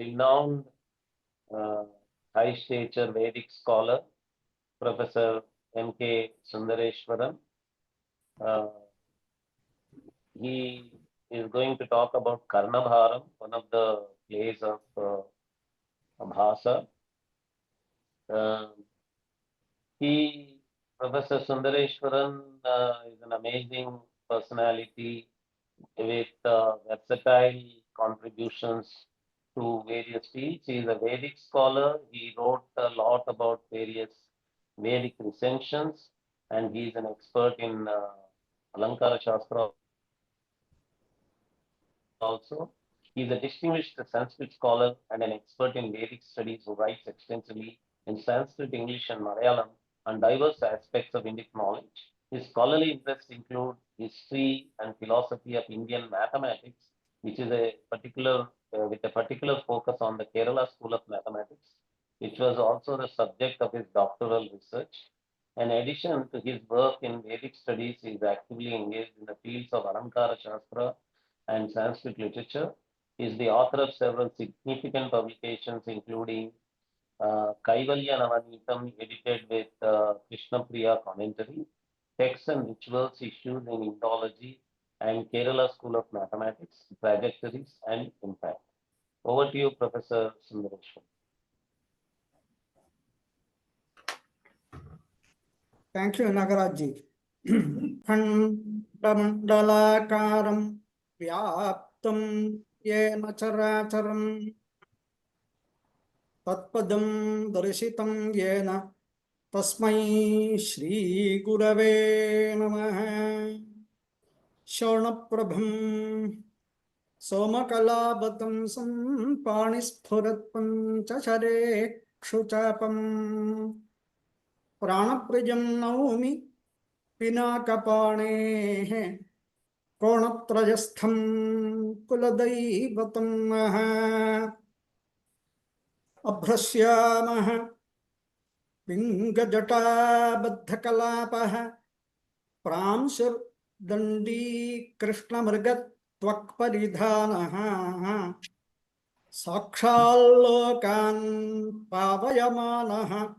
renowned high stature Vedic scholar, Professor M.K. Sundareswaran. He is going to talk about Karnabharam, one of the plays of Bhāsa. Professor Sundareswaran is an amazing personality with versatile contributions to various fields. He is a Vedic scholar. He wrote a lot about various Vedic recensions, and he is an expert in Alankara Shastra also. He is a distinguished Sanskrit scholar and an expert in Vedic studies who writes extensively in Sanskrit, English, and Malayalam on diverse aspects of Indic knowledge. His scholarly interests include history and philosophy of Indian mathematics, which is with a particular focus on the Kerala School of Mathematics, which was also the subject of his doctoral research. In addition to his work in Vedic studies, he is actively engaged in the fields of Alankara Shastra and Sanskrit literature. He is the author of several significant publications, including Kaivalya Navanitam, edited with Krishna Priya commentary, Texts and Rituals issued in Indology, and Kerala School of Mathematics, Trajectories and Impact. Over to you, Professor Sundareswaran. Thank you, Nagarajji. Khandamandalakaram vyaptam yena characharam tatpadam darshitam yena tasmai Shri Gurave Namaha. Shaunaprabham Somakalabatam Sampanispuratpam Chachare Kshuchapam Pranaprijam Naumi Pinakapane Konatrajastham Kuladaivatam Abhrasyamaha Vingajata Baddhakalapah Pramshur Dandi Krishna Mrigat Tvakparidhanaha Sakshalokan Pavayamanaha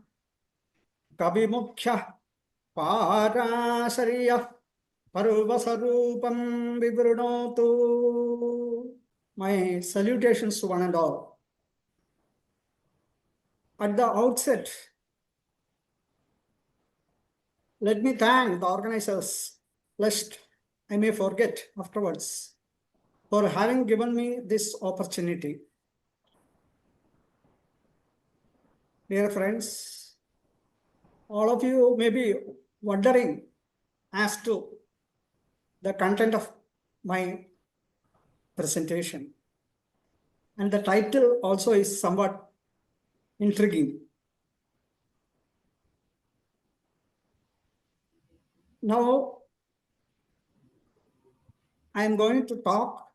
Kavimukhya Parasarya Parvasarupam Vivrunotu. My salutations to one and all. At the outset, let me thank the organizers, lest I may forget afterwards, for having given me this opportunity. Dear friends, all of you may be wondering as to the content of my presentation. And the title also is somewhat intriguing. Now, I am going to talk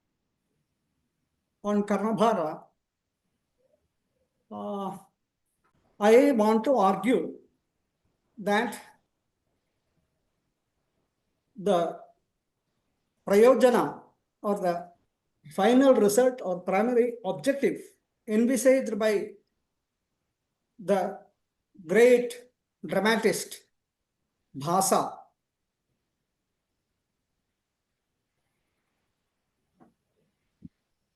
on Karnabhāra. I want to argue that the prayojana, or the final result or primary objective envisaged by the great dramatist Bhāsa,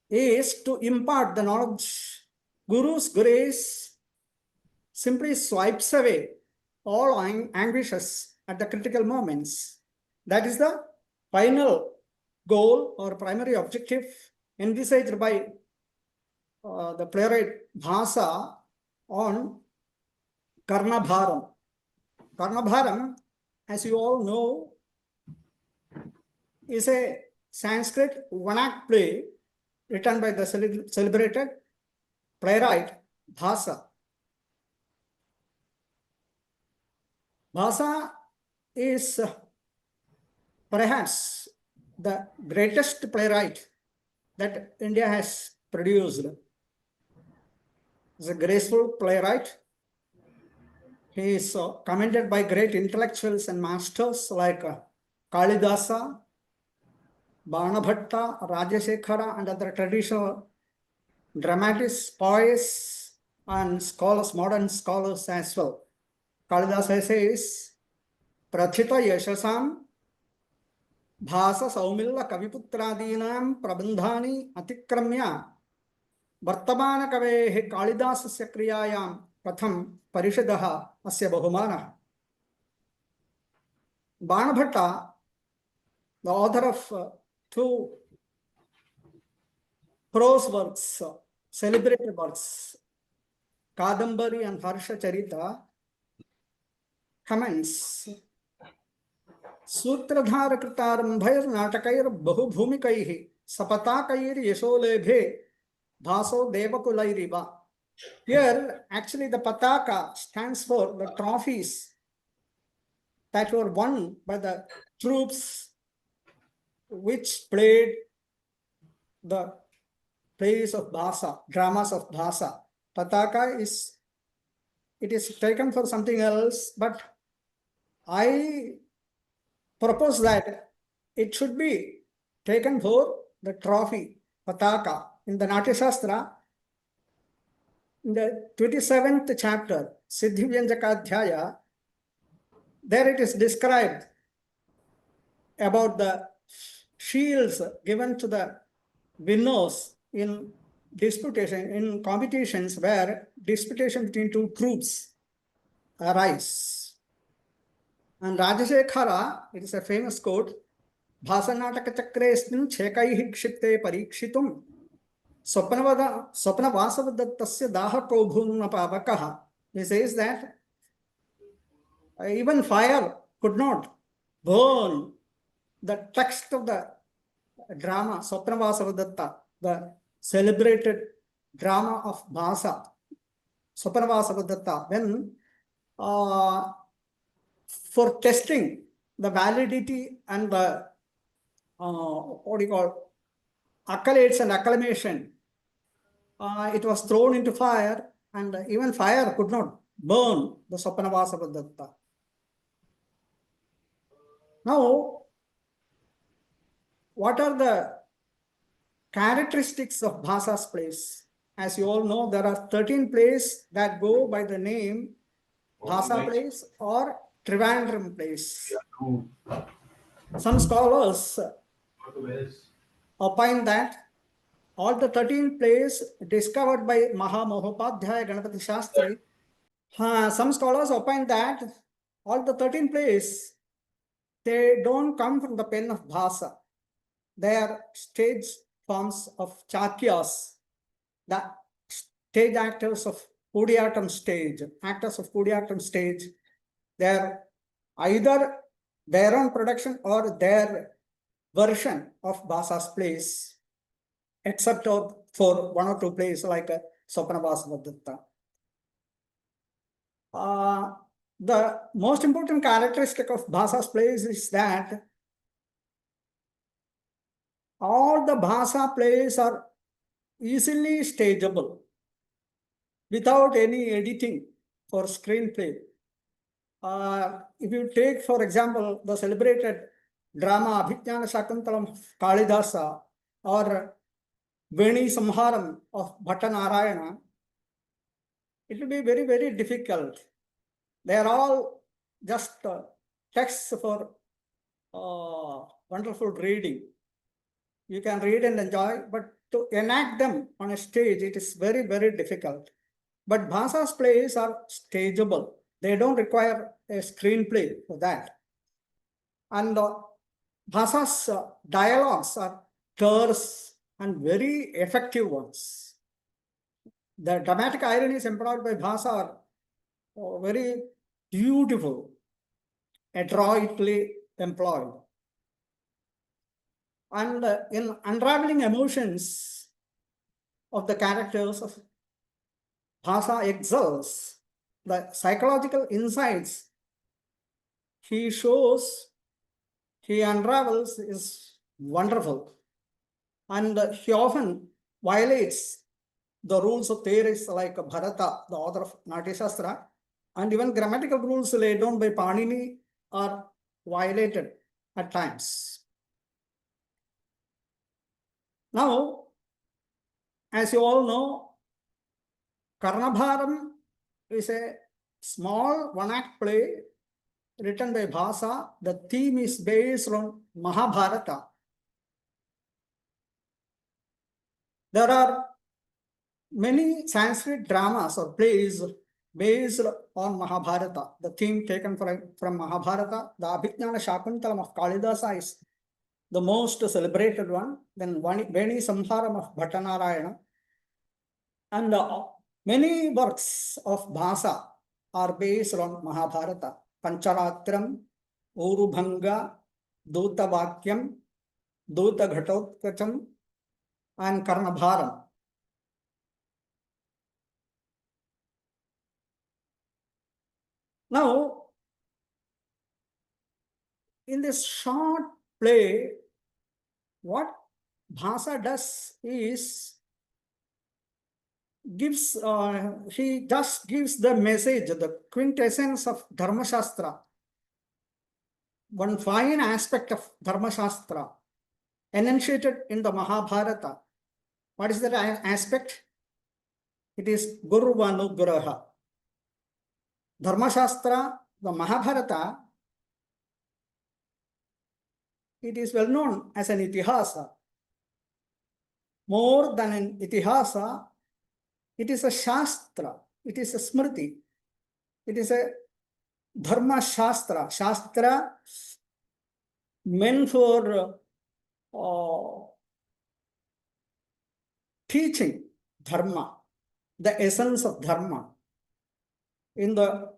is to impart the knowledge. Guru's grace simply swipes away all anguishes at the critical moments. That is the final goal or primary objective envisaged by the playwright Bhāsa on Karnabharam. Karnabharam, as you all know, is a Sanskrit one-act play written by the celebrated playwright Bhāsa. Bhāsa is perhaps the greatest playwright that India has produced. He's a graceful playwright. He is commended by great intellectuals and masters like Kalidasa, Banabhatta, Rajasekhara, and other traditional dramatists, poets, and scholars, modern scholars as well. Kalidasa says, Prathita Yashasam Bhāsa Saumilla Kaviputradinam Prabandhani Atikramya Vartamana Kavehe Kalidasasya Kriyayam Pratham Parishadaha Asya Bahumana. Banabhatta, the author of two prose works, celebrated works, Kadambari and Harsha Charita, comments, Sutradhara Kritarambhair Natakair Bahubhumikaihi Sapatakair Yasholebhe Bhaso Devakulairiva. Here, actually, the Pataka stands for the trophies that were won by the troops which played the plays of Bhāsa, dramas of Bhāsa. Pataka is taken for something else, but I propose that it should be taken for the trophy, Pataka. In the Natya Shastra, in the 27th chapter, Siddhi Vyanjakadhyaya, there it is described about the shields given to the winners in disputation, in competitions where disputation between two troops arise. And Rajasekhara, it is a famous quote, Bhasanataka chakresmin chekaihi kshipte parikshitum Swapna Vasavadatasya daha kobhunna pavakaha. He says that even fire could not burn the text of the drama, Swapna Vasavadatta, the celebrated drama of Bhāsa, Swapna Vasavadatta, when for testing the validity and the accolades and acclamation, it was thrown into fire, and even fire could not burn the Swapna Vasavadatta. Now, what are the characteristics of Bhāsa's plays? As you all know, there are 13 plays that go by the name Bhāsa plays or Trivandrum plays. Some scholars opine that all the 13 plays discovered by Mahābhārata Ganapati Shastri, some scholars opine that all the 13 plays, they don't come from the pen of Bhāsa. They are stage forms of chakyas, the stage actors of Kudiyattam stage, actors of Kudiyattam stage. They are either their own production or their version of Bhāsa's plays, except for one or two plays like Swapna Vasavadatta. The most important characteristic of Bhāsa's plays is that all the Bhāsa plays are easily stageable without any editing for screenplay. If you take, for example, the celebrated drama Abhijnana Shakuntalam of Kalidasa or Veni Samharam of Bhattanarayana, it will be very, very difficult. They are all just texts for wonderful reading. You can read and enjoy, but to enact them on a stage, it is very, very difficult. But Bhāsa's plays are stageable. They don't require a screenplay for that. And Bhāsa's dialogues are terse and very effective ones. The dramatic ironies employed by Bhāsa are very beautiful, adroitly employed. And in unraveling emotions of the characters of Bhāsa excels. The psychological insights he shows, he unravels is wonderful. And he often violates the rules of theorists like Bharata, the author of Natya Shastra, and even grammatical rules laid down by Panini are violated at times. Now, as you all know, Karnabharam is a small one-act play written by Bhāsa. The theme is based on Mahābhārata. There are many Sanskrit dramas or plays based on Mahābhārata. The theme taken from Mahābhārata, the Abhijnana Shakuntalam of Kalidasa is the most celebrated one. Then Veni Samharam of Bhattanarayana. And many works of Bhāsa are based on Mahābhārata. Pancharatram, Urubhanga, Duta Vakyam, Duta Ghatotkacham, and Karnabharam. Now, in this short play, what Bhāsa does is he just gives the message, the quintessence of Dharma Shastra, one fine aspect of Dharma Shastra enunciated in the Mahābhārata. What is that aspect? It is Guru Anugraha. Dharma Shastra, the Mahābhārata, it is well known as an itihasa. More than an itihasa, it is a shastra, it is a smriti, it is a dharma shastra. Shastra meant for teaching dharma, the essence of dharma. In the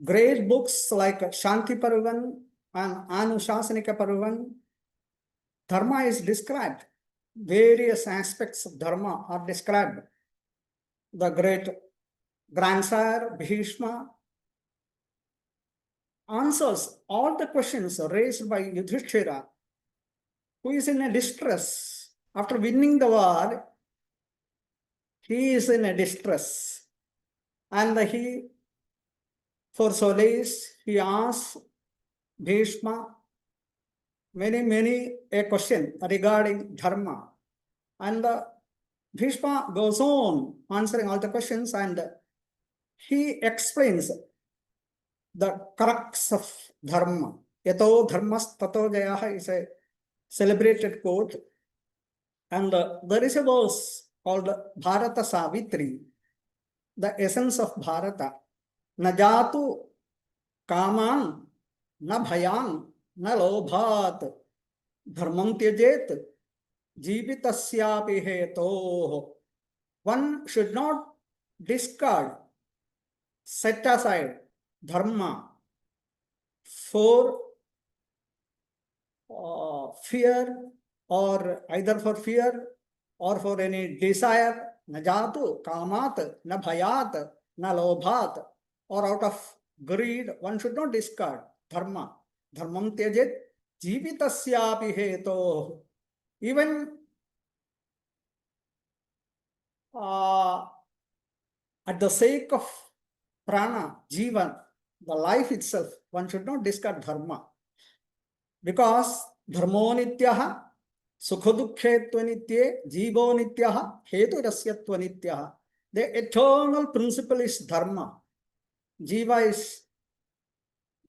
great books like Shanti Paravan and Anushasanika Paravan, dharma is described. Various aspects of dharma are described. The great grandsire Bhishma answers all the questions raised by Yudhishthira, who is in a distress. After winning the war, he is in a distress. And for solace, he asks Bhishma many a question regarding dharma. And Bhishma goes on answering all the questions, and he explains the crux of dharma. Yato dharmas tato jayaha is a celebrated quote. And there is a verse called Bharata Savitri, the essence of Bharata. Najatu kaman, na bhayan, na lobhat, dharmam tyajet, jivitasyapi hetoh. One should not discard, set aside dharma for fear, or either for fear or for any desire. Najatu kamat, na bhayat, na lobhat, or out of greed. One should not discard dharma. Dharmam tyajet jivitasyapi hetoh. Even at the sake of prana, jivan, the life itself, one should not discard dharma. Because dharmo nityaha, sukhadukkhe tvanitye, jivo nityaha, heturasya tvanityaha. The eternal principle is dharma. Jiva is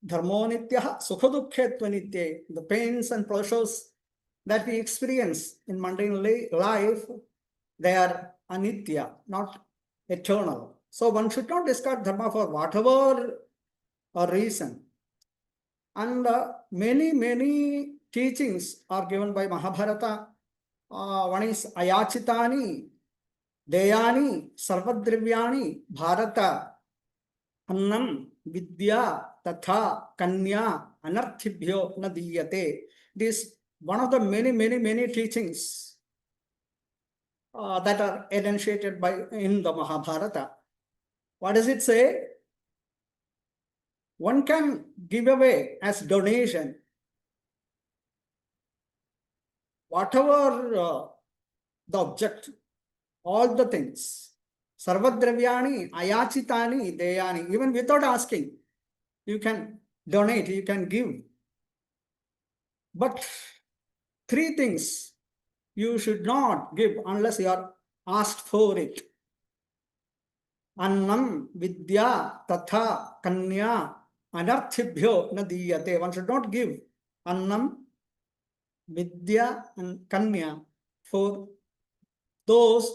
dharmo nityaha, sukhadukkhe tvanitye. The pains and pleasures that we experience in mundane life, they are anitya, not eternal. So one should not discard dharma for whatever reason. And many teachings are given by Mahābhārata. One is ayachitani, deyani, sarvadrivyani, bharata, annam, vidya, tatha, kanya, anarthibhyo nadiyate. This one of the many teachings that are enunciated in the Mahābhārata. What does it say? One can give away as donation whatever the object, all the things. Sarvadravyani, ayachitani, deyani. Even without asking, you can donate, you can give. But three things you should not give unless you are asked for it. Annam vidya tatha kanya anarthibhyo na diyate. One should not give annam, vidya and kanya for those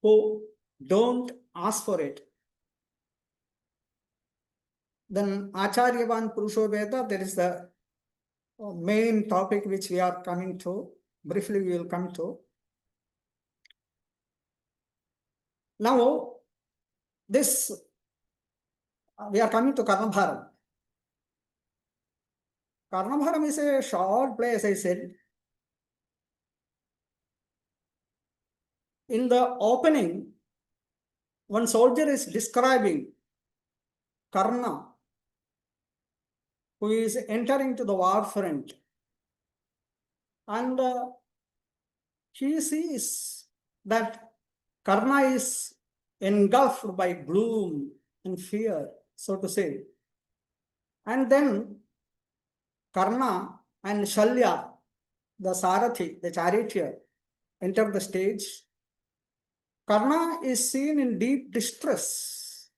who don't ask for it. Then Acharyavan Purusho Veda, there is the main topic which we are coming to. Briefly, we will come to. Now, this, we are coming to Karnabharam. Karnabharam is a short play, as I said. In the opening, one soldier is describing Karna, who is entering to the warfront, and he sees that Karna is engulfed by gloom and fear, so to say. And then Karna and Shalya, the Sarathi, the charioteer, enter the stage. Karna is seen in deep distress.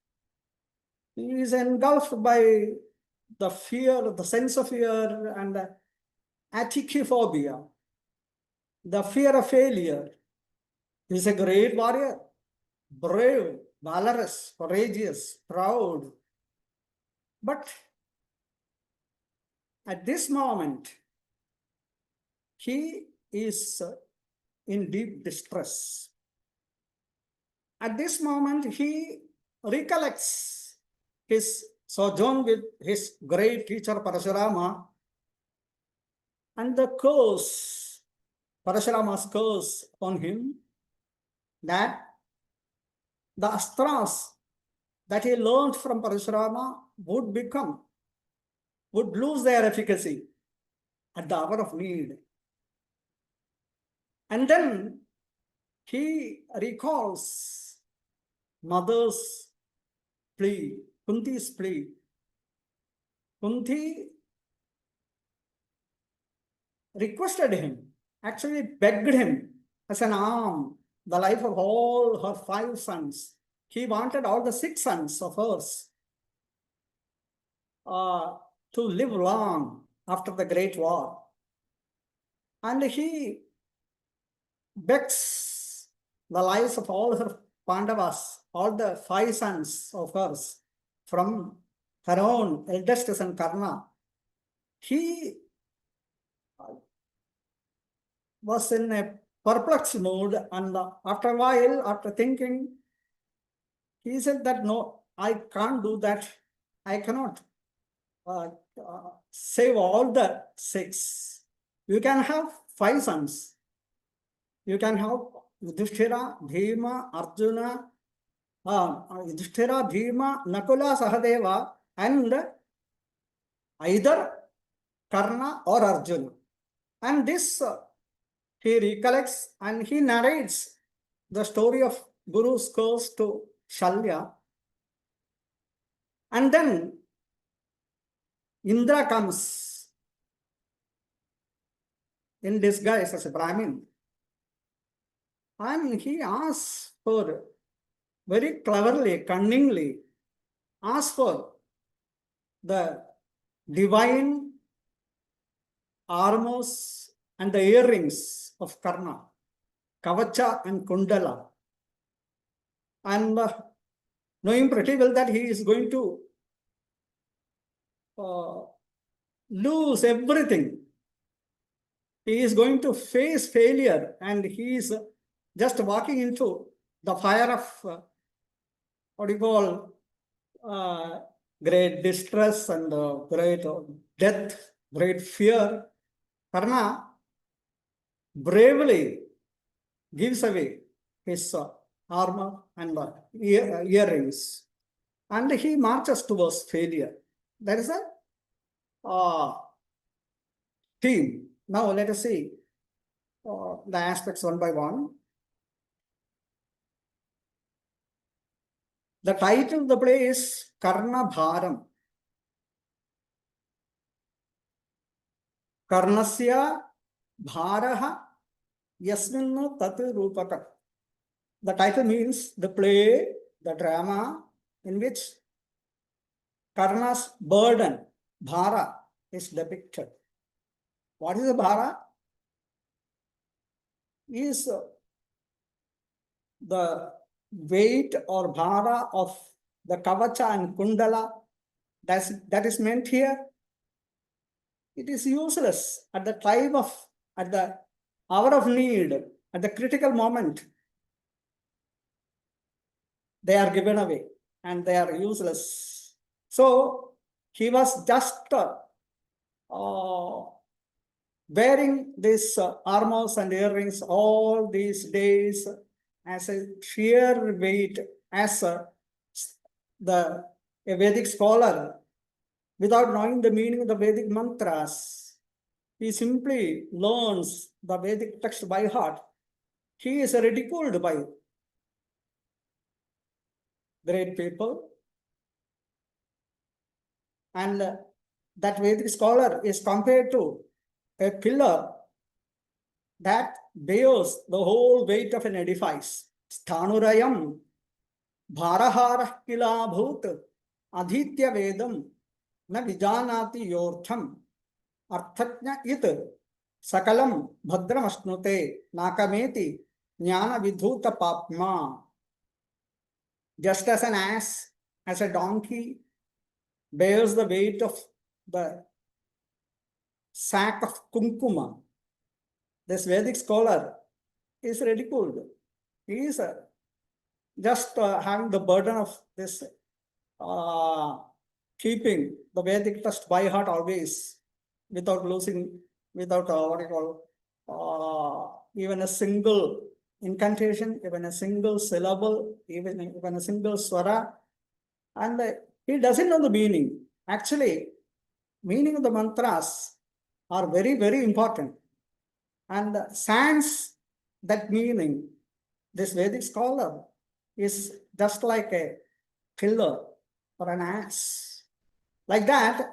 He is engulfed by the fear, the sense of fear, and achyphobia, the fear of failure. He is a great warrior, brave, valorous, courageous, proud. But at this moment, he is in deep distress. At this moment, he recollects his sojourn with his great teacher Paraśurāma and the curse, Paraśurāma's curse on him, that the astras that he learned from Paraśurāma would lose their efficacy at the hour of need. And then he recalls mother's plea, Kunti's plea. Kunti requested him, actually begged him as an arm, the life of all her 5 sons. He wanted all the 6 sons of hers to live long after the Great War. And he begs the lives of all her Pandavas, all the 5 sons of hers, from her own eldest son Karna. He was in a perplexed mood, and after a while, after thinking, he said that no, I can't do that. I cannot save all the 6. You can have 5 sons. You can have Yudhishthira, Bhima, Arjuna, Yudhishthira, Bhima, Nakula, Sahadeva, and either Karna or Arjuna. And this he recollects and he narrates the story of Guru's curse to Shalya. And then Indra comes in disguise as a Brahmin. And he asks for, very cleverly, cunningly, asks for the divine armours and the earrings of Karna, Kavacha and Kundala. And knowing pretty well that he is going to lose everything. He is going to face failure, and he is just walking into the fire of great distress and great death, great fear. Karna bravely gives away his armor and earrings, and he marches towards failure. That is a theme. Now let us see the aspects one by one. The title of the play is Karnabharam. Karnasya bharaha yasminna tat rupaka. The title means the play, the drama in which Karna's burden, Bhāra, is depicted. What is the Bhāra? Is the weight or Bhāra of the Kavacha and Kundala that is meant here. It is useless at the time of, at the hour of need, at the critical moment. They are given away and they are useless. So he was just wearing these armours and earrings all these days as a sheer weight, as a Vedic scholar, without knowing the meaning of the Vedic mantras. He simply learns the Vedic text by heart. He is ridiculed by great people. And that Vedic scholar is compared to a pillar that bears the whole weight of an edifice. Sthanurayam bharahara kila bhut adhitya vedam na vijanati yortham arthatnya it sakalam bhadramasnute nakameti jnana vidhuta papma. Just as an ass, as a donkey bears the weight of the sack of kumkuma, this Vedic scholar is ridiculed. He is just having the burden of this keeping the Vedic text by heart always, without losing, without even a single incantation, even a single syllable, even a single swara. And he doesn't know the meaning. Actually, meaning of the mantras are very, very important. And sans that meaning, this Vedic scholar is just like a pillar or an ass. Like that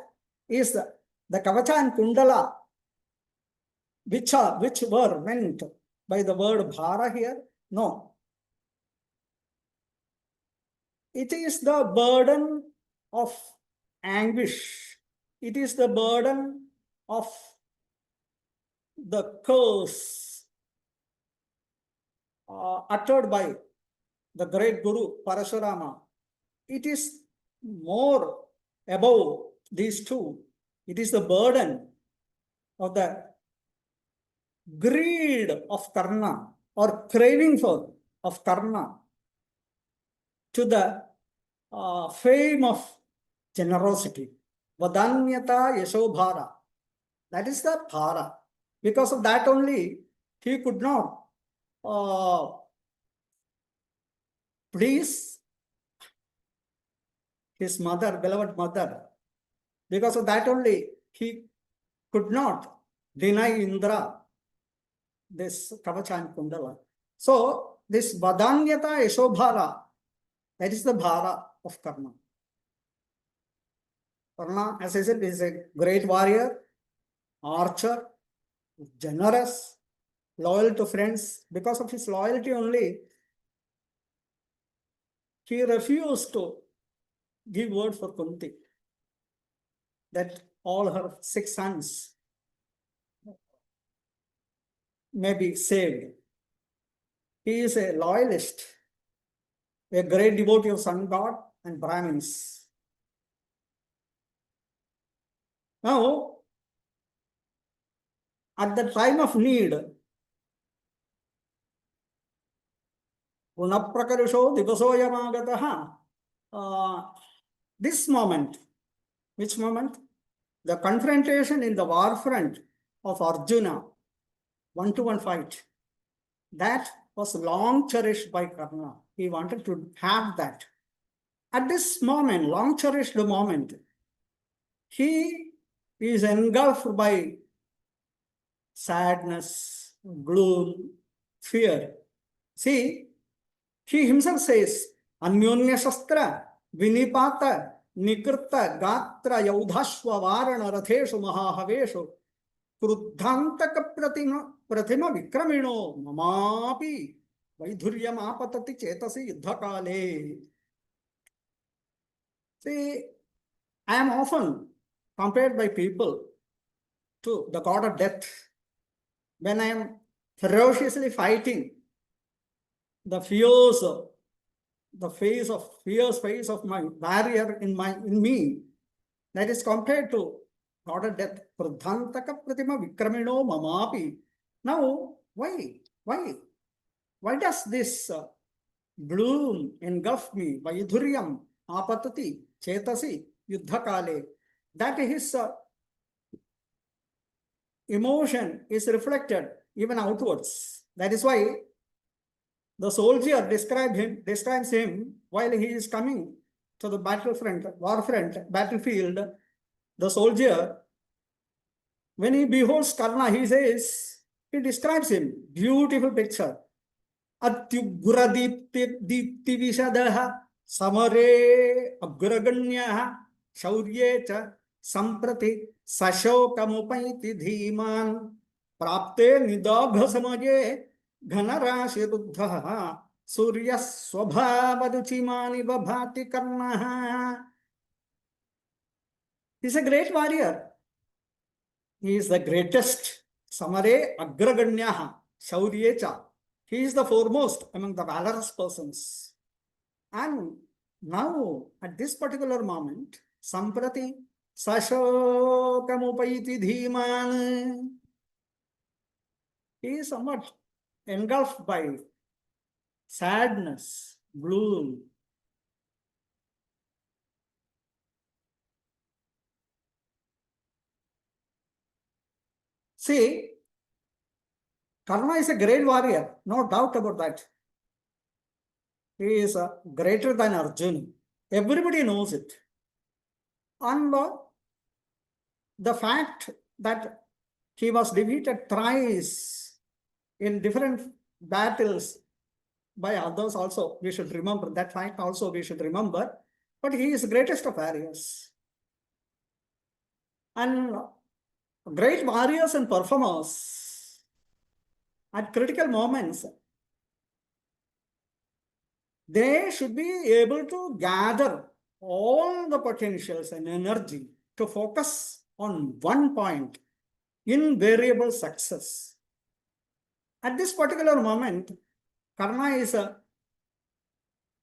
is the Kavacha and Kundala, which were meant by the word Bhāra here? No. It is the burden of anguish. It is the burden of the curse uttered by the great Guru Paraśurāma. It is more above these two. It is the burden of the greed of Karna or craving for of Karna to the fame of generosity. Vadānyatāyaśaḥkāma. That is the Bhāra. Because of that only, he could not please his mother, beloved mother. Because of that only, he could not deny Indra this Kavacha and Kundala. So, this vadānyatāyaśaḥkāma, that is the Bhāra of Karna. Karna, as I said, is a great warrior, archer, generous, loyal to friends. Because of his loyalty only, he refused to give word for Kunti that all her 6 sons may be saved. He is a loyalist, a great devotee of sun god and Brahmins. Now, at the time of need, Punaprakarisho divasoyamagataha, this moment, which moment? The confrontation in the warfront of Arjuna, 1-to-1 fight, that was long cherished by Karna. He wanted to have that. At this moment, long cherished moment, he is engulfed by sadness, gloom, fear. See, he himself says, Anyonya Shastra, Vinipata, Nikrita, Gatra, Yaudhashva, Varana, Ratheshu, Mahābhārata, Kruddhantaka Pratima Vikramino, Mamapi, vaidhuryam apatati chetasi yuddhakale. See, I am often compared by people to the god of death. When I am ferociously fighting the fierce face of my barrier in me, that is compared to god of death. Pradhantaka pratima vikramino mamapi. Now, why does this bloom engulf me? Vaidhuryam apatati chetasi yuddhakale. That his emotion is reflected even outwards. That is why the soldier describes him while he is coming to the battlefield. The soldier, when he beholds Karna, he describes him. Beautiful picture. Atyugra dipti vishadaha samare agraganyaha shaurye cha samprati sashokamupaiti dhiman prapte nidabha samaje ghanarashiruddhaha surya swabhavaduchimani vabhati karnaha. He is a great warrior. He is the greatest. Samare agraganyaha shaurye cha. He is the foremost among the valorous persons. And now, at this particular moment, samprati sashokamupaiti dhiman. He is somewhat engulfed by sadness, gloom. See, Karna is a great warrior, no doubt about that. He is greater than Arjuna. Everybody knows it. And the fact that he was defeated thrice in different battles by others also, we should remember. That fact also we should remember. But he is the greatest of warriors. And great warriors and performers, at critical moments, they should be able to gather all the potentials and energy to focus on one point, invariable success. At this particular moment, Karna is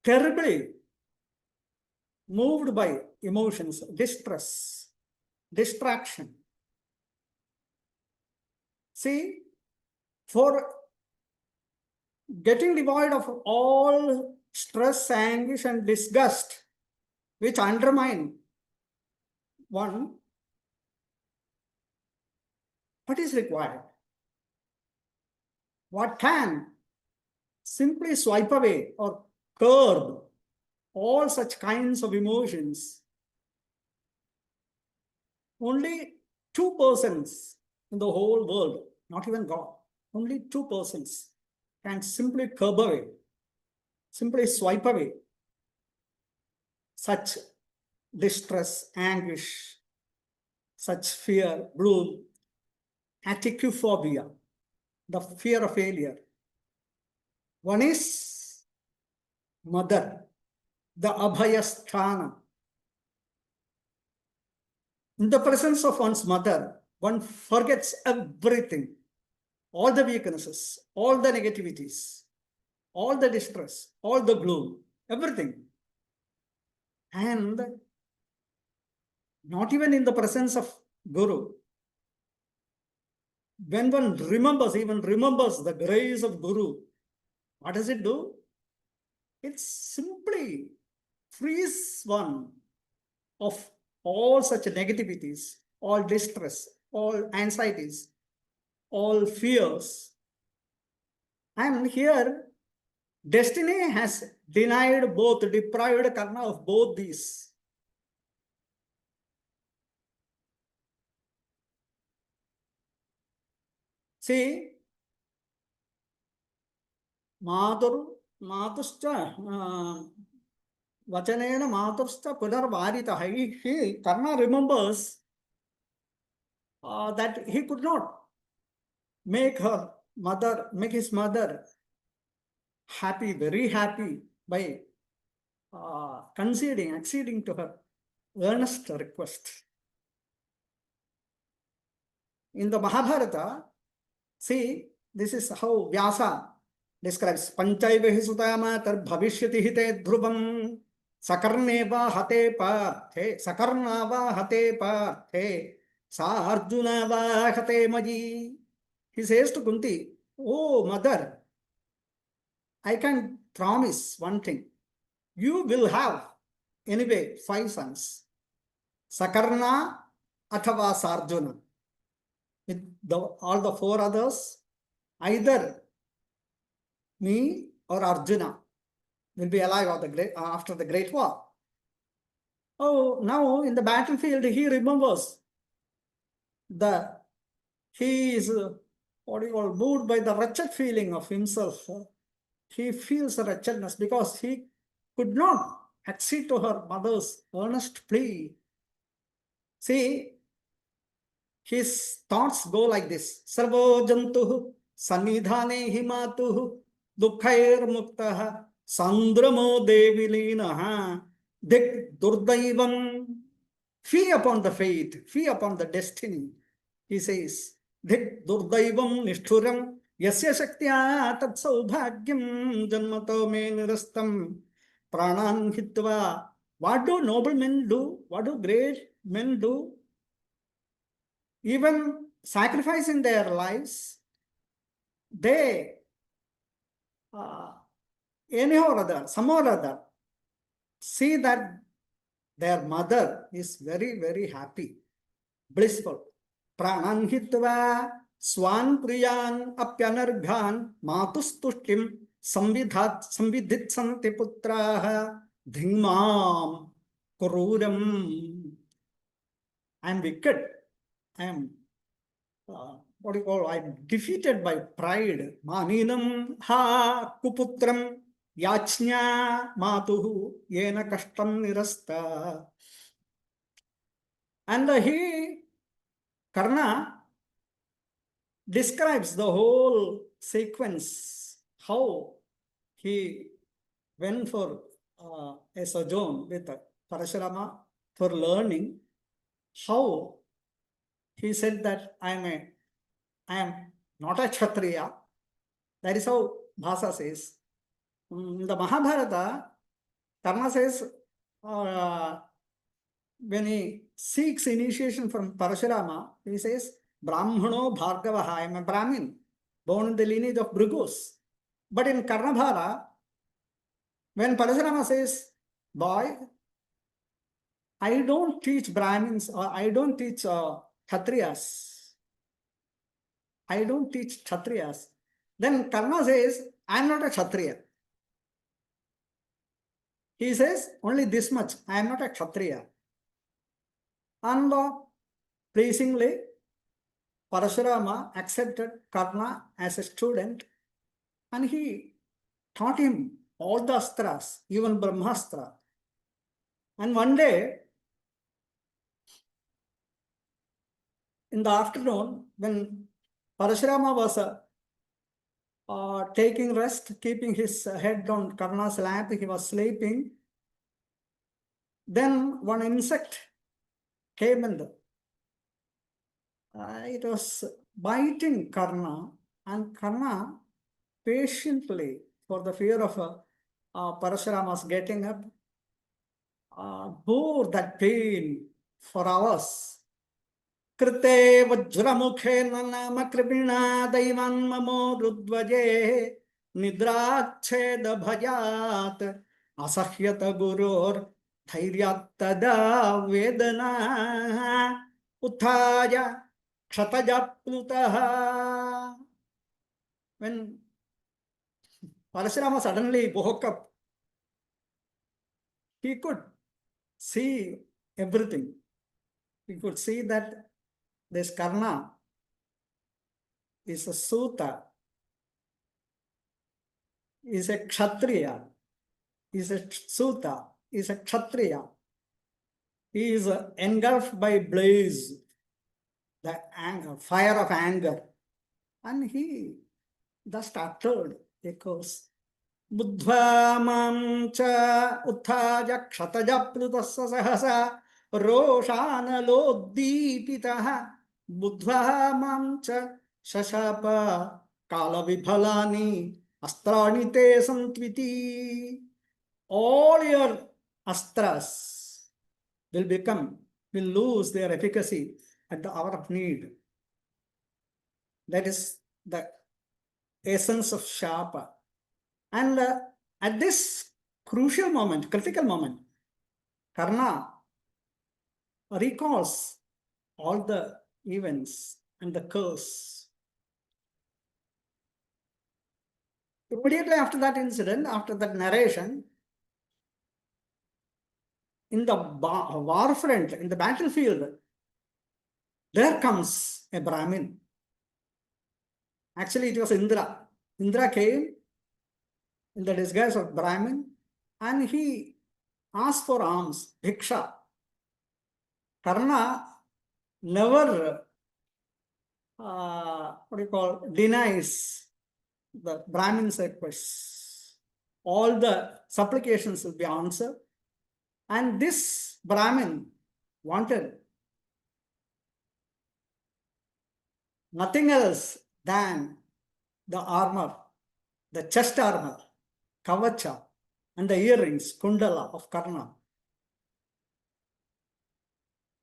terribly moved by emotions, distress, distraction. See, for getting devoid of all stress, anguish, and disgust, which undermine one, what is required? What can simply swipe away or curb all such kinds of emotions? Only 2 persons in the whole world, not even God, only 2 persons can simply curb away, simply swipe away such distress, anguish, such fear, gloom, aticophobia, the fear of failure. One is mother, the abhayasthana. In the presence of one's mother, one forgets everything, all the weaknesses, all the negativities, all the distress, all the gloom, everything. And not even in the presence of Guru. When one even remembers the grace of Guru, what does it do? It simply frees one of all such negativities, all distress, all anxieties, all fears. And here, destiny has deprived Karna of both these. See, Matuscha Vachanena Matuscha Punarvarita. Karna remembers that he could not make his mother happy, very happy by conceding, acceding to her earnest request. In the Mahābhārata, see, this is how Bhāsa describes Pancaivahi Sutama tar bhavishyati hite dhrubam sakarneva hate parthe sakarnava hate parthe sa Arjuna va hate maji. He says to Kunti, oh mother, I can promise one thing. You will have anyway 5 sons. Sakarna athava Sarjuna. With all the 4 others, either me or Arjuna will be alive after the great war. Oh, now in the battlefield, he remembers he is moved by the wretched feeling of himself. He feels the wretchedness because he could not accede to her mother's earnest plea. See, his thoughts go like this. Sarvo jantuh sanidhane himatuh dukhair muktah sandramo devilinaha dik durdaivam. Fee upon the fate, fee upon the destiny. He says, dik durdaivam nishthuram yasya shaktya tat saubhagyam janmato me nirastam pranan hitva. What do noble men do? What do great men do? Even sacrificing their lives, they anyhow or other, somehow or other, see that their mother is very, very happy, blissful. Pranan hitva swan priyan apyanarghan matustushtim samvidit santi putraha dhimam kururam. I am wicked. I am I'm defeated by pride. Maninam ha kuputram yachnya matuhu yena kashtam nirasta. And Karna describes the whole sequence, how he went for a sojourn with Paraśurāma for learning, how he said that I am not a Kshatriya. That is how Bhāsa says. In the Mahābhārata, Karna says, when he seeks initiation from Paraśurāma, he says, Brahmano Bhargavaha, I am a Brahmin, born in the lineage of Bhrigus. But in Karnabhāra, when Paraśurāma says, boy, I don't teach Brahmins, or I don't teach Kshatriyas. I don't teach Kshatriyas. Then Karna says, I am not a Kshatriya. He says only this much, I am not a Kshatriya. And pleasingly, Paraśurāma accepted Karna as a student and he taught him all the astras, even Brahmastra. And one day, in the afternoon, when Paraśurāma was taking rest, keeping his head on Karna's lap, he was sleeping. Then one insect came and it was biting Karna, and Karna patiently, for the fear of Paraśurāma's getting up, bore that pain for hours. Krite vajramukhe nama kripina daivan mamo rudvaje nidrakcheda bhajat asahyata gurur dhairyat tada vedana uthaya kshatajaputaha. When Paraśurāma suddenly woke up, he could see everything. He could see that this Karna is a Suta, is a Kshatriya, is a Suta, is a Kshatriya. He is engulfed by blaze, the anger, fire of anger. And he just uttered a curse. बुद्ध्वा मां च उत्थाय क्षतजप्लुतस्य सहसा रोषानलोद्दीपितः बुद्ध्वा मां च शशाप कालविफलानि अस्त्राणि ते सन्त्विति. All your astras will lose their efficacy at the hour of need. That is the essence of shapa. And at this crucial moment, critical moment, Karna recalls all the events and the curse. Immediately after that incident, after that narration, in the war front, in the battlefield, there comes a Brahmin. Actually, it was Indra. Indra came in the disguise of Brahmin and he asked for alms, bhiksha. Karna never denies the Brahmin's requests. All the supplications will be answered. And this Brahmin wanted nothing else than the armor, the chest armor, kavacha, and the earrings, kundala of Karna.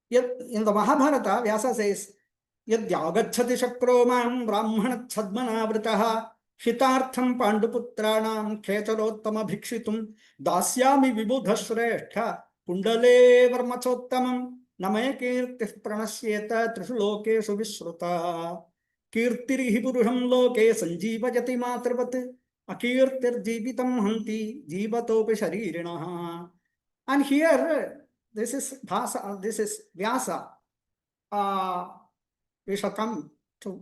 Yet in the Mahābhārata, Vyasa says, Yadyagacchati shakromam brahmanachadmanavritah hitartham panduputranam khecharottama bhikshitum dasyami vibudha-shrestha kundale varmachottamam name kirtih pranasyeta trishu lokeshu vishruta kirtirihi purusham loke sanjeevayati matravat akirtir jeevitam hanti jeevatopi sharirinaha. And here, this is Bhāsa, this is Vyasa. We shall come to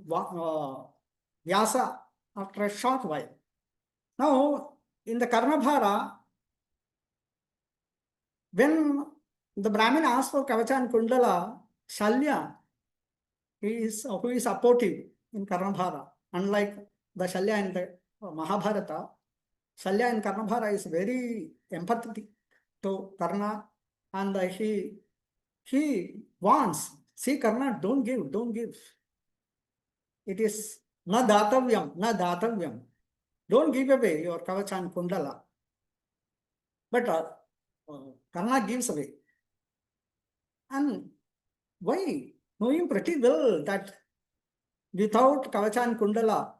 Vyasa after a short while. Now, in the Karnabhāra, when the Brahmin asked for Kavacha and Kundala, Shalya, who is supportive in Karnabhāra, unlike the Shalya in the Mahābhārata, Shalya in Karnabhāra is very empathetic to Karna, and he wants, see Karna, don't give. It is na datavyam. Don't give away your Kavacha and Kundala. But Karna gives away. And why? Knowing pretty well that without Kavacha and Kundala,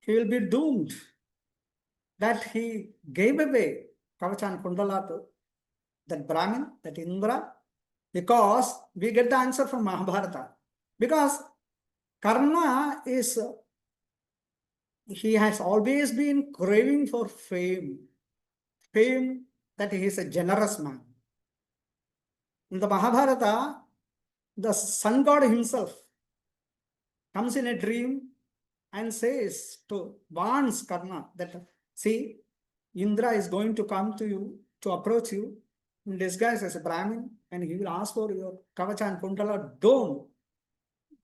he will be doomed. That he gave away Kavacha and Kundala to that Brahmin, that Indra, because we get the answer from Mahābhārata. Because Karna he has always been craving for fame that he is a generous man. In the Mahābhārata, the sun god himself comes in a dream and warns Karna that, see, Indra is going to come to you, to approach you in disguise as a Brahmin, and he will ask for your Kavacha and Kundala. Don't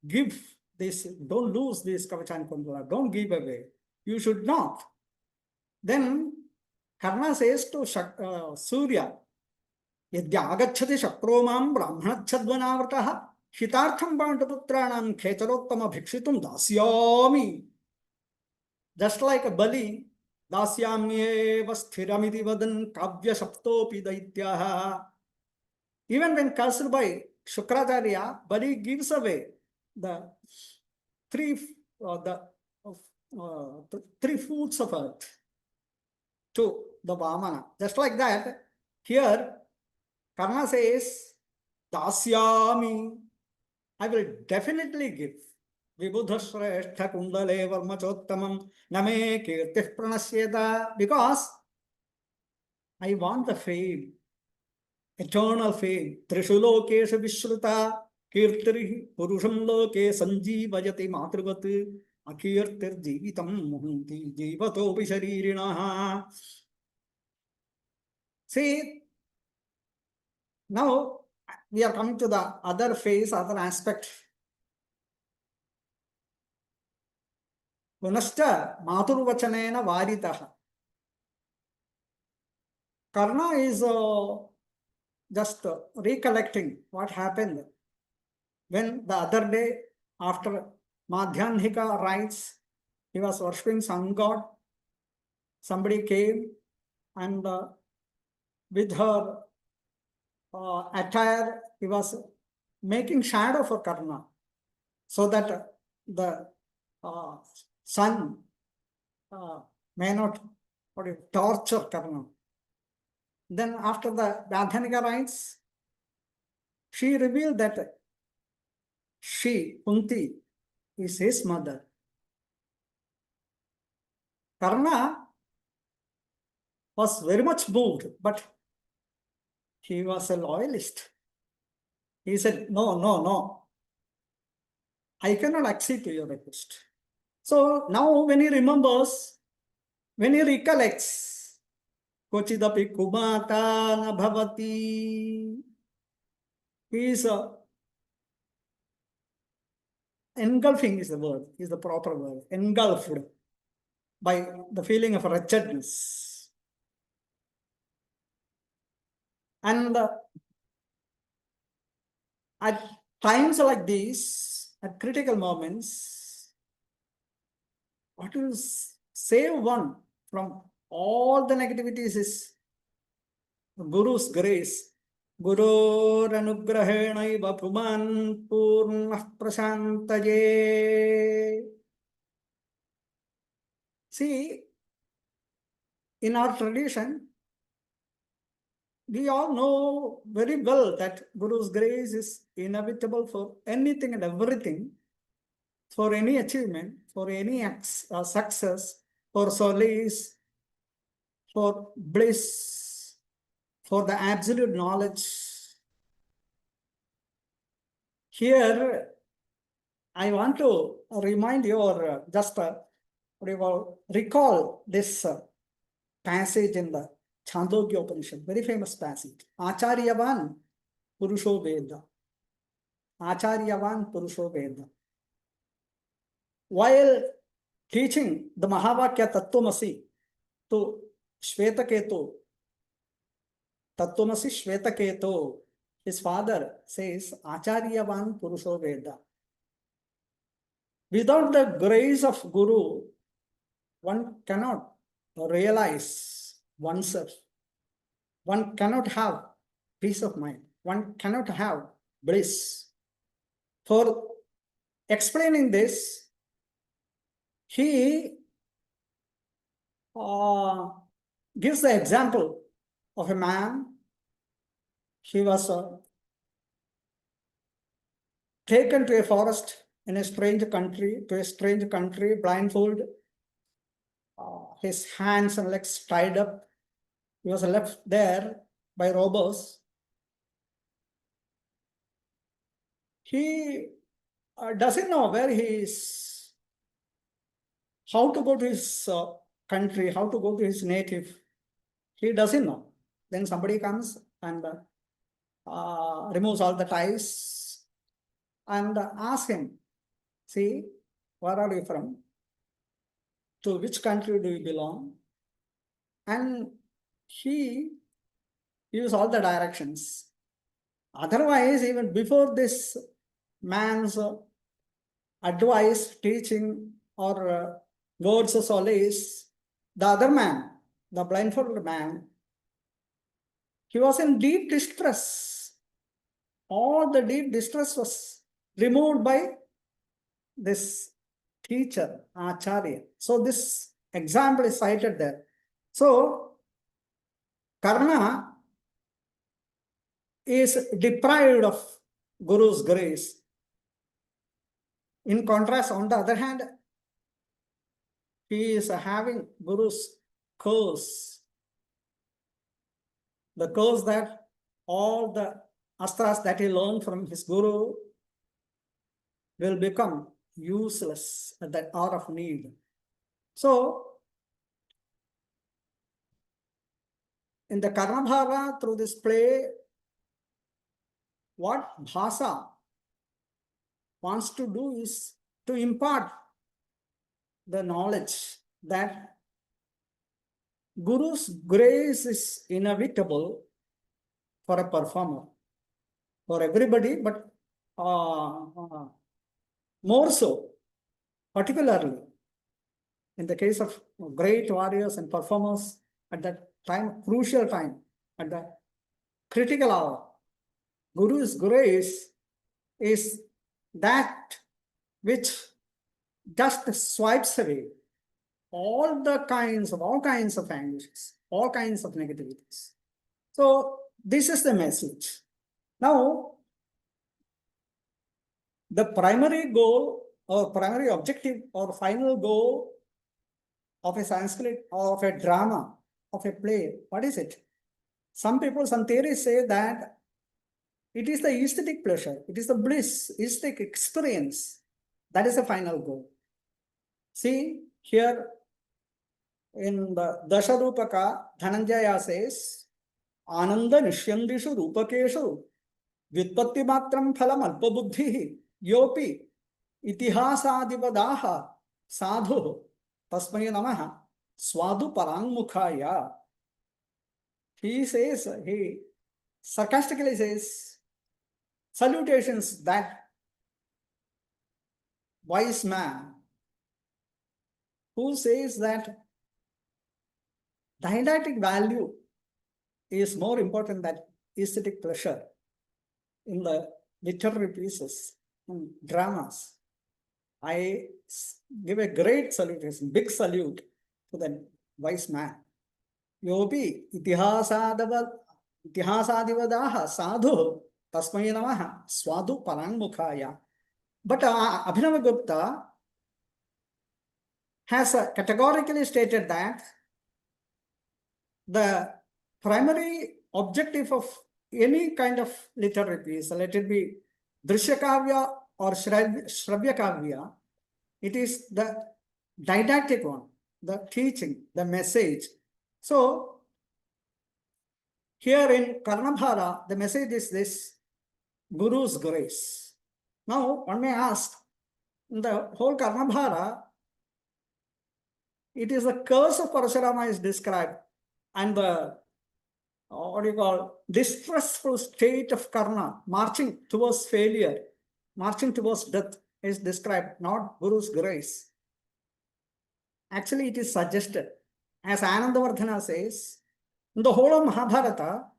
give this, don't lose this Kavacha and Kundala, don't give away. You should not. Then Karna says to Surya, Yadyagacchati shakromam brahmanachadvanavratah hitartham panduputranam khecharottama bhikshitum dasyami. Just like a Bali, dasyamyeva sthiramiti vadan kavya saptopi daityaha. Even when cursed by Shukracharya, Bali gives away the three foods of earth to the Vamana. Just like that, here Karna says, Dasyami, I will definitely give. Vibudha-shrestha kundale varmachottamam name kirtih pranasyeta, because I want the fame, eternal fame. Trishu lokeshu vishruta kirtirihi purusham loke sanjeevayati matruvati akirtir jeevitam muhanti jeevatopi sharirinaha. See, now we are coming to the other phase, other aspect. Punashcha maturvachanena varitaha. Karna is just recollecting what happened when the other day after Madhyandhika rites, he was worshipping some god. Somebody came and with her attire, he was making shadow for Karna so that the sun may not torture Karna. Then after the Madhyandhika rites, she revealed that she, Kunti, is his mother. Karna was very much moved, but he was a loyalist. He said, no, no, no. I cannot accede to your request. So now when he remembers, when he recollects, Kochidapi Kumata Nabhavati, he is engulfing is the word, is the proper word, engulfed by the feeling of wretchedness. And at times like these, at critical moments, what will save one from all the negativities is Guru's grace. Guru Anugrahena Puman Purnah Prasantaye. See, in our tradition, we all know very well that Guru's grace is inevitable for anything and everything, for any achievement, for any success, for solace, for bliss, for the absolute knowledge. Here, I want to remind you or just recall this passage in the Chandogya Upanishad, very famous passage. Acharyavan Purusho Veda. Acharyavan Purusho Veda. While teaching the Mahavakya Tattvamasi to Shvetaketu, Tattvamasi Shvetaketu, his father says, Acharyavan Purusho Veda. Without the grace of Guru, one cannot realize oneself. One cannot have peace of mind. One cannot have bliss. For explaining this, he gives the example of a man. He was taken to a forest in a strange country, blindfold, his hands and legs tied up. He was left there by robbers. He doesn't know where he is, how to go to his country, how to go to his native. He doesn't know. Then somebody comes and removes all the ties and asks him, see, where are you from? To which country do you belong? And he gives all the directions. Otherwise, even before this man's advice, teaching, or words of solace, the other man, the blindfolded man, he was in deep distress. All the deep distress was removed by this teacher, Acharya. So this example is cited there. So Karna is deprived of Guru's grace. In contrast, on the other hand, he is having Guru's curse. The curse that all the astras that he learned from his Guru will become useless at that hour of need. So, in the Karnabhāra, through this play, what Bhāsa wants to do is to impart the knowledge that Guru's grace is inevitable for a performer, for everybody, but more so, particularly in the case of great warriors and performers at that time, crucial time, at the critical hour. Guru's grace is that which just swipes away all kinds of anguishes, all kinds of negativities. So this is the message. Now, the primary goal or primary objective or final goal of a Sanskrit, of a drama, of a play, what is it? Some people, some theories say that it is the aesthetic pleasure, it is the bliss, aesthetic experience. That is the final goal. See, here in the Dasharupaka, Dhananjaya says, Ananda Nishyandishu Rupakeshu Vyutpatti Matram Phalam Alpabuddhi Yopi Itihasadivadaha Sadhu Tasmaya Namaha Swadu Parangmukhaya. He says, he sarcastically says, salutations that wise man who says that didactic value is more important than aesthetic pleasure in the literary pieces and dramas. I give a great salutation, big salute to the wise man. Yopi itihasadivadaha sadhu tasmai namaha swadu parangmukhaya. But Abhinavagupta has categorically stated that the primary objective of any kind of literary piece, let it be Drishyakavya or Shravyakavya, it is the didactic one, the teaching, the message. So, here in Karnabhāra, the message is this, Guru's grace. Now, one may ask, in the whole Karnabhāra, it is the curse of Paraśurāma is described, and the distressful state of Karna, marching towards failure, marching towards death, is described, not Guru's grace. Actually, it is suggested, as Anandavardhana says, in the whole of Mahābhārata,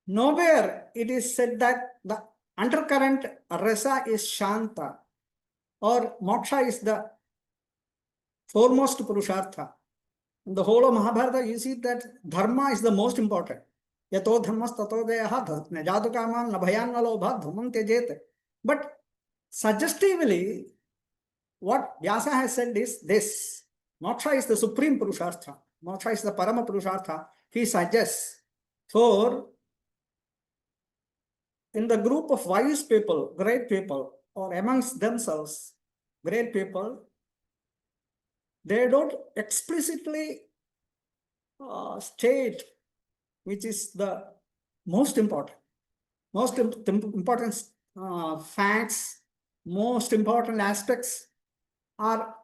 nowhere it is said that the undercurrent rasa is shanta or moksha is the foremost purushartha. In the whole of Mahābhārata, you see that dharma is the most important. Yato dharmas tato deyaha najadu kaman nabhayan nalobha dharmam tyajet. But suggestively, what Bhāsa has said is this. Moksha is the supreme purushartha. Moksha is the parama purushartha. He suggests. For in the group of wise people, great people, or amongst themselves, great people, they don't explicitly state which is the most important facts, most important aspects are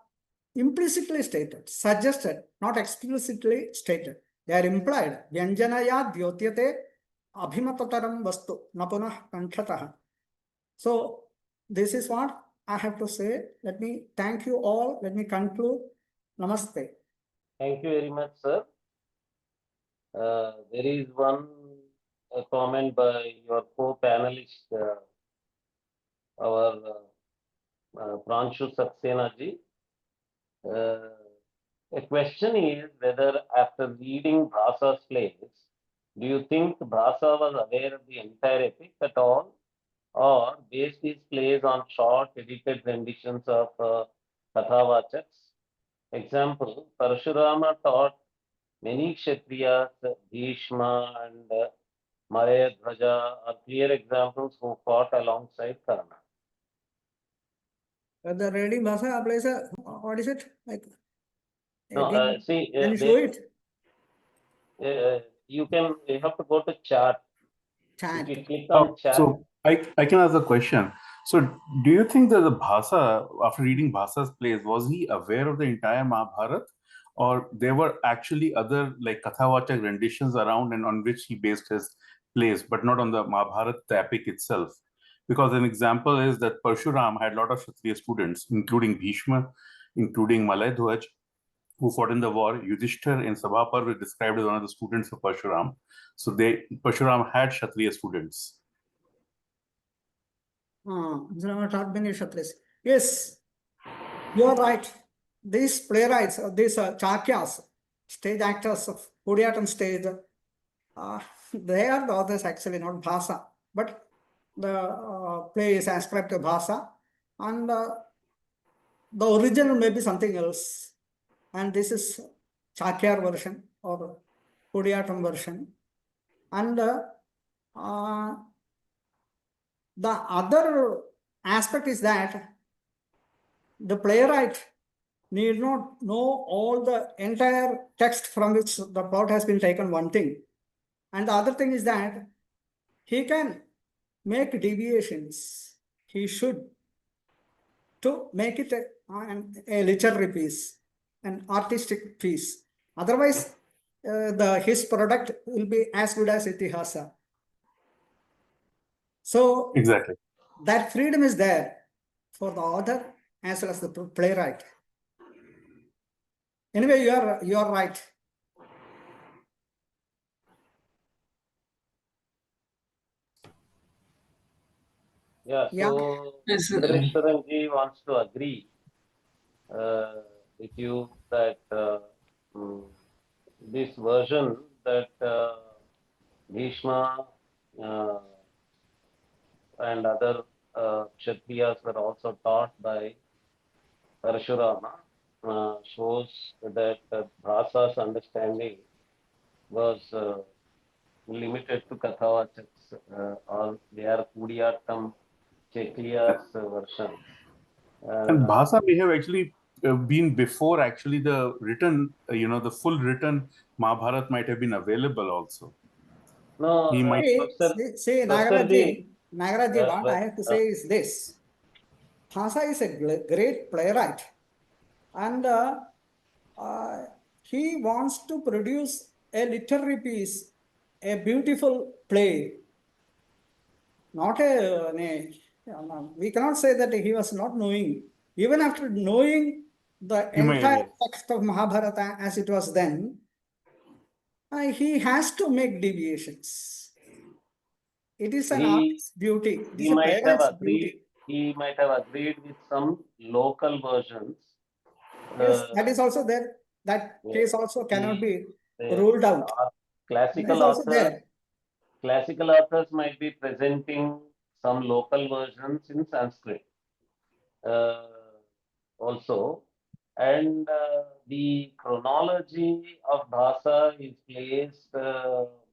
implicitly stated, suggested, not explicitly stated. They are implied. Vyanjanaya dyotyate abhimataram vastu napunah kanchatah. So this is what I have to say. Let me thank you all. Let me conclude. Namaste. Thank you very much, sir. There is one comment by your co-panelist, our Pranshu Saxena ji. A question is whether after reading Bhāsa's plays, do you think Bhāsa was aware of the entire epic at all, or based his plays on short edited renditions of Kathavachaks? Example, Paraśurāma taught many Kshatriyas, Bhishma and Mayadhvaja are clear examples who fought alongside Karna. The reading Bhāsa applies what is it? Like, No, again, see, can you show it? you have to go to chat. Chat. If you click on chat. So I can ask a question. So do you think that the Bhāsa, after reading Bhāsa's plays, was he aware of the entire Mahābhārata? or there were actually other like Kathavachak renditions around and on which he based his plays, but not on the Mahābhārata, the epic itself. Because an example is that Parshurāma had a lot of Kshatriya students, including Bhishma, including Malayadhwaj, who fought in the war. Yudhishthir in Sabhapar was described as one of the students of Parshurāma. So Parshurāma had Kshatriya students. Arjuna taught many Kshatris. Yes, you are right. These playwrights, these chakyas, stage actors of Kodiyatam stage, they are the authors actually, not Bhāsa. But the play is ascribed to Bhāsa, and the original may be something else. And this is Chakyar version or Kodiyatam version. And the other aspect is that the playwright need not know all the entire text from which the plot has been taken, one thing. And the other thing is that he can make deviations. He should, to make it a literary piece, an artistic piece. Otherwise, his product will be as good as Itihasa. So Exactly. that freedom is there for the author as well as the playwright. Anyway, you are right. Yeah, Yeah. so Yes, Sundareswaran wants to agree with you that this version that Bhishma and other Kshatriyas were also taught by Parashurama shows that Bhasa's understanding was limited to Kathavachaks or their Kudiyatam Chetriya's versions. And Bhāsa may have actually been before actually the written, the full written Mahābhārata might have been available also. No, He might. See, Nagaraji, what I have to say is this. Bhāsa is a great playwright, and he wants to produce a literary piece, a beautiful play. Not we cannot say that he was not knowing. Even after knowing the entire text of Mahābhārata as it was then, he has to make deviations. It is an artist's beauty. It is a playwright's beauty. He might have agreed with some local versions. Yes, that is also there. That case also cannot be ruled out. Classical authors might be presenting some local versions in Sanskrit also. And the chronology of Bhāsa is placed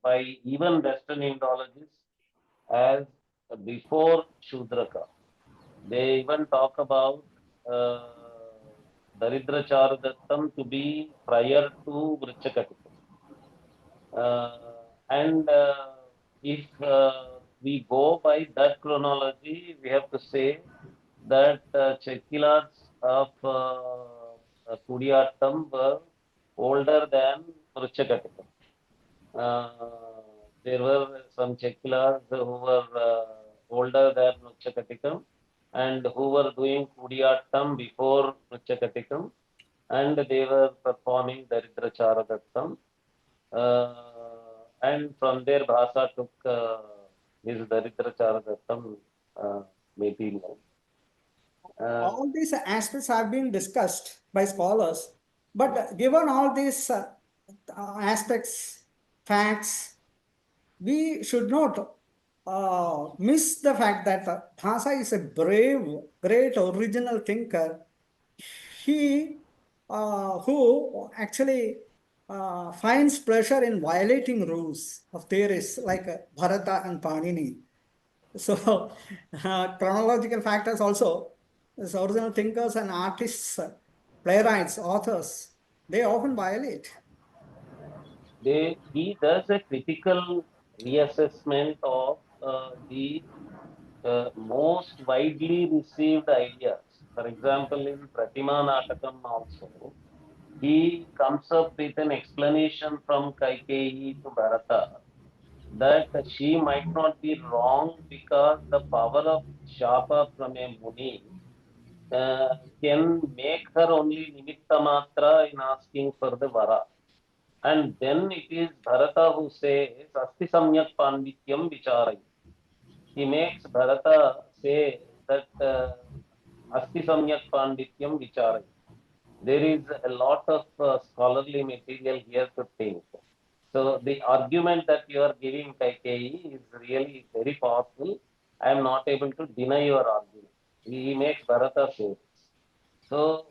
by even Western Indologists as before Shudraka. They even talk about Daridra Charudattam to be prior to Vrichakatikam. And if we go by that chronology, we have to say that Chekilas of Kudiyattam were older than Vrichakatikam. There were some Chekilas who were older than Vrichakatikam and who were doing Kudiyattam before Vrichakatikam, and they were performing Daridra Charadattam. And from there, Bhāsa took his Daridra Charadattam material. All these aspects have been discussed by scholars, but given all these aspects, facts, we should not miss the fact that Bhāsa is a brave, great original thinker. He who actually finds pleasure in violating rules of theories like Bharata and Panini. So chronological factors also, as original thinkers and artists, playwrights, authors, they often violate. He does a critical reassessment of the most widely received ideas. For example, in Pratima Natakam also, he comes up with an explanation from Kaikeyi to Bharata that she might not be wrong because the power of Shapa from a Muni can make her only Nimitta Matra in asking for the Vara. And then it is Bharata who says, Asti Samyak Pandityam Vicharai. He makes Bharata say that Asti Samyak Pandityam Vicharai. There is a lot of scholarly material here to think. So the argument that you are giving, Kaikeyi, is really very powerful. I am not able to deny your argument. He makes Bharata say this. So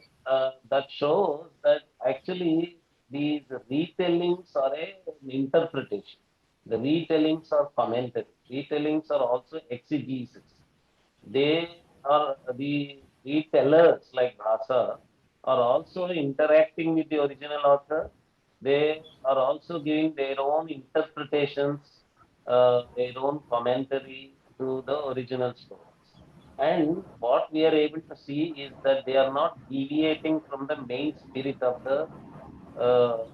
that shows that actually these retellings are an interpretation. The retellings are commentary. Retellings are also exegesis. They are the retellers like Bhāsa are also interacting with the original author. They are also giving their own interpretations, their own commentary to the original stories. And what we are able to see is that they are not deviating from the main spirit of the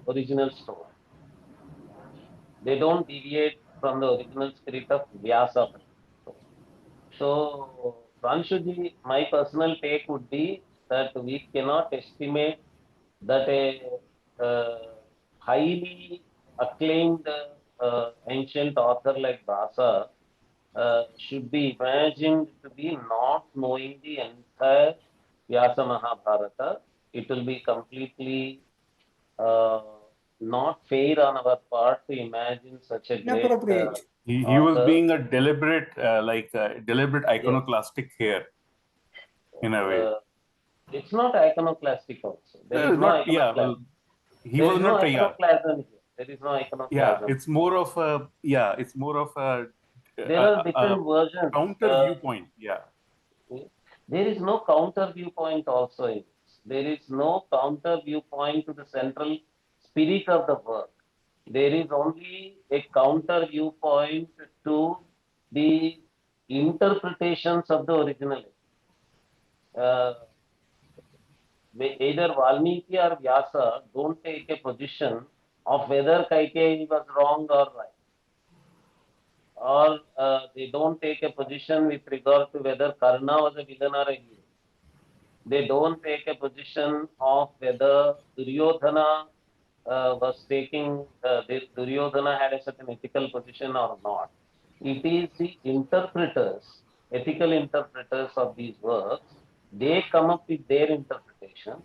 original story. They don't deviate from the original spirit of Vyasa. So, Pranshuji, my personal take would be that we cannot estimate that a highly acclaimed ancient author like Bhāsa should be imagined to be not knowing the entire Vyasa Mahābhārata. It will be completely uh, not fair on our part to imagine such a great Inappropriate. He was author. being a deliberate, deliberate Yes. iconoclastic here, in a way. It's not iconoclastic also. There is no Not, yeah, iconoclasm. well, he There was is no not, yeah, iconoclasm here. There is no iconoclasm. yeah, it's more of a, yeah, it's more of a, There are different versions. counter viewpoint, yeah. There is no counter viewpoint also in this. There is no counter viewpoint to the central spirit of the work. There is only a counter viewpoint to the interpretations of the original. Either Valmiki or Vyasa don't take a position of whether Kaikeyi was wrong or right. Or they don't take a position with regard to whether Karna was a villain or a hero. They don't take a position of whether Duryodhana was taking, Duryodhana had a certain ethical position or not. It is the interpreters, ethical interpreters of these works, they come up with their interpretations,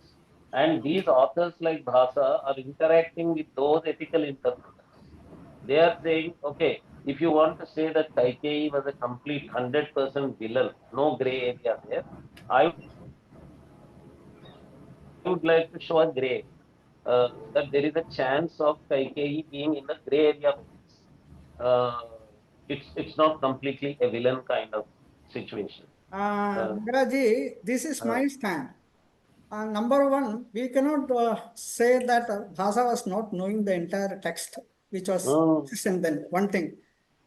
and these authors like Bhāsa are interacting with those ethical interpreters. They are saying, okay, if you want to say that Kaikeyi was a complete 100% villain, no gray area there, I would like to show a gray, that there is a chance of Kaikeyi being in the gray area. It's not completely a villain kind of situation. Maharaj, this is my stand. Number one, we cannot say that Bhāsa was not knowing the entire text, which was existent then, one thing.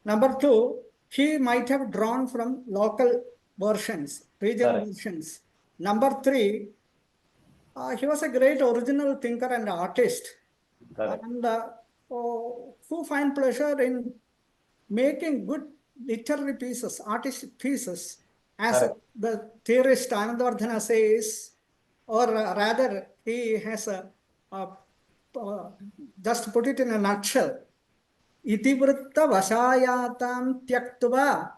Number two, he might have drawn from local versions, regional Correct. versions. Number three, he was a great original thinker and artist. Correct. And who find pleasure in making good literary pieces, artistic pieces, as Correct. the theorist Anandavardhana says, or rather he has just put it in a nutshell. Itivritta vasayatam tyaktva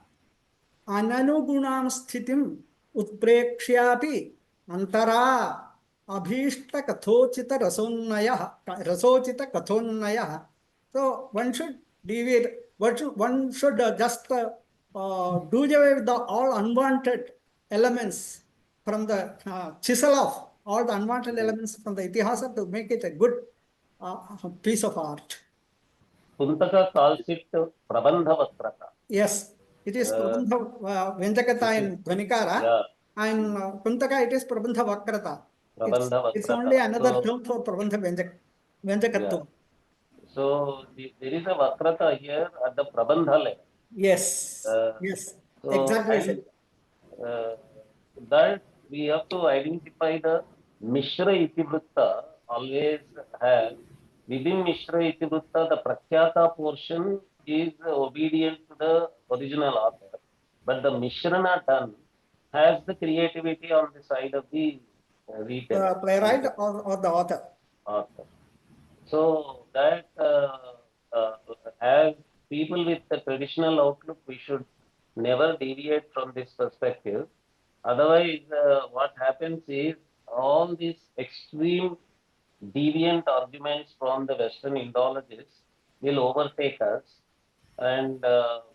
ananugunam sthitim utprekshyapi antara abhishta kathocita rasochita kathonnaya. So one should deviate, one should just do away with all unwanted elements from the chisel off all the unwanted elements from the itihasa to make it a good piece of art. Kuntaka calls it Prabandha Vakrata. Yes, it is Prabandha Vyanjakata in Dhvanikara, Yeah. and Kuntaka it is Prabandha Vakrata. Prabandha It's Vakrata. only another So, term for Prabandha Vyanjakatva. yeah. So there is a Vakrata here at the Prabandha level. Yes, yes, So, exactly. and that we have to identify the Mishra Itivritta always have within Mishra Itivutta, the Prakhyata portion is obedient to the original author, but the Mishrana done has the creativity on the side of the reader. The playwright or the author. Author. So that as people with the traditional outlook, we should never deviate from this perspective. Otherwise, what happens is all these extreme deviant arguments from the Western Indologists will overtake us, and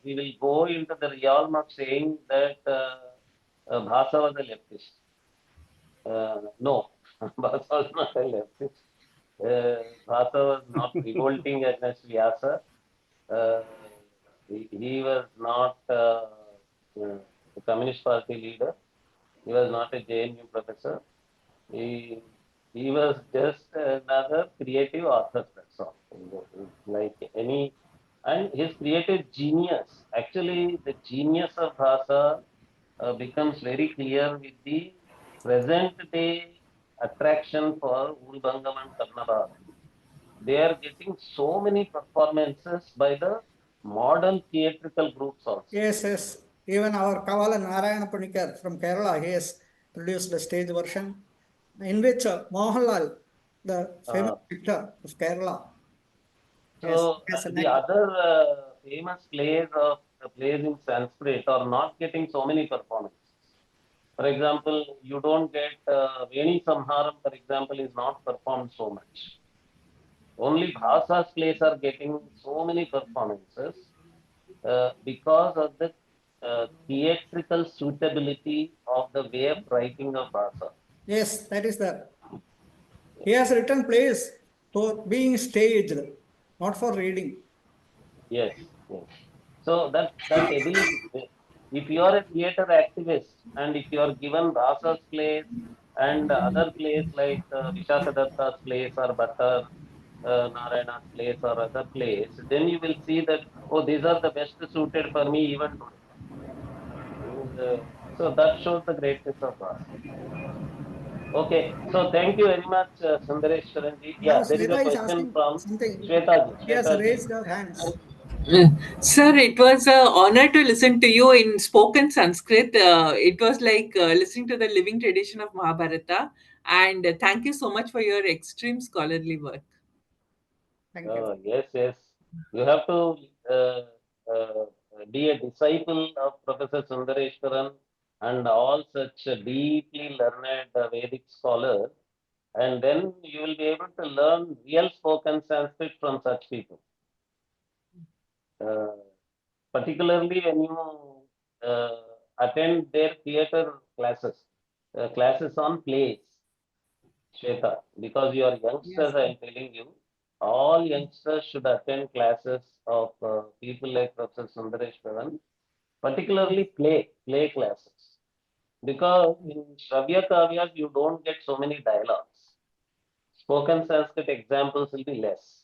we will go into the realm of saying that Bhāsa was a leftist. No, Bhāsa was not a leftist. Bhāsa was not revolting against Vyasa. He was not a Communist Party leader. He was not a JNU professor. He was just another creative author, that's all. Like any, and his creative genius, actually the genius of Bhāsa becomes very clear with the present day attraction for Ulbangam and Karnabharam. They are getting so many performances by the modern theatrical groups also. Yes, yes. Even our Kavala Narayana Panikar from Kerala, he has produced a stage version in which Mohanlal, the famous actor of Kerala, So has the other famous plays in Sanskrit are not getting so many performances. For example, you don't get Veni Samharam, for example, is not performed so much. Only Bhāsa's plays are getting so many performances because of the theatrical suitability of the way of writing of Bhāsa. Yes, that is the. He has written plays for being staged, not for reading. Yes, yes. So that ability, if you are a theater activist and if you are given Bhāsa's plays and other plays like Vishakadatta's plays or Bhattar Narayana's plays or other plays, then you will see that, oh, these are the best suited for me even today. So that shows the greatness of Bhāsa. Okay, so thank you very much, Sundareswaran ji. Now, Yeah, there is a Sweta is question asking from something. Shweta ji. She has Shweta ji. raised her hands. Sir, it was an honor to listen to you in spoken Sanskrit. It was like listening to the living tradition of Mahābhārata. And thank you so much for your extreme scholarly work. Thank you. Yes, yes. You have to uh, be a disciple of Professor Sundareswaran and all such deeply learned Vedic scholars, and then you will be able to learn real spoken Sanskrit from such people. Particularly when you attend their theater classes, classes on plays, Shweta, because you are youngsters, I am telling you, all youngsters should attend classes of people like Professor Sundareswaran, particularly play classes. Because in Shravya Kavyas, you don't get so many dialogues. Spoken Sanskrit examples will be less.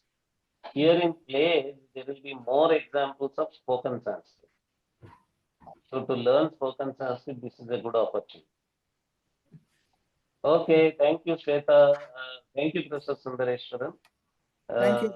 Here in plays, there will be more examples of spoken Sanskrit. So to learn spoken Sanskrit, this is a good opportunity. Okay, thank you, Shweta. Thank you, Professor Sundareswaran. Thank you.